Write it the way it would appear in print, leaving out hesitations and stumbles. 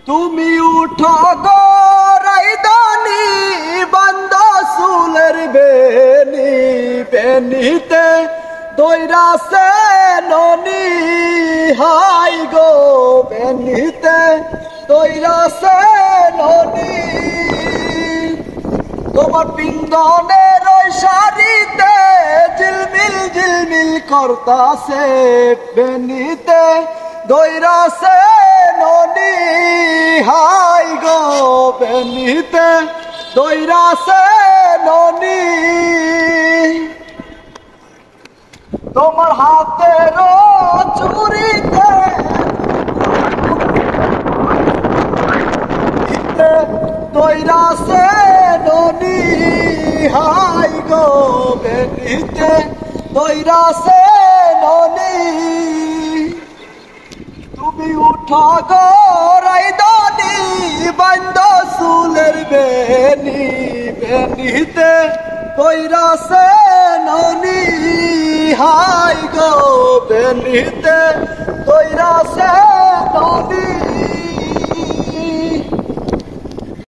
তুমি উঠো গো রাইদানি বান্দ চুলের বেনি বেনিতে দৈরাছে ননি হাই গো বেনিতে দৈরাছে ননি তোমার পিন্দনের ওই শাড়িতে ঝিলমিল ঝিলমিল করতাছে বেনিতে দৈরাছে ননি হাই গো বেনিতে দৈরাছে ননি তোমার হাতের চুরিতে দৈরাছে ননি হাই গো বেনিতে দৈরাছে ননি তুমি উঠো গো রাইদানি বান্দ চুলের বেনি বেনিতে দৈরাছে ননি হাই গো বেনিতে দৈরাছে ননি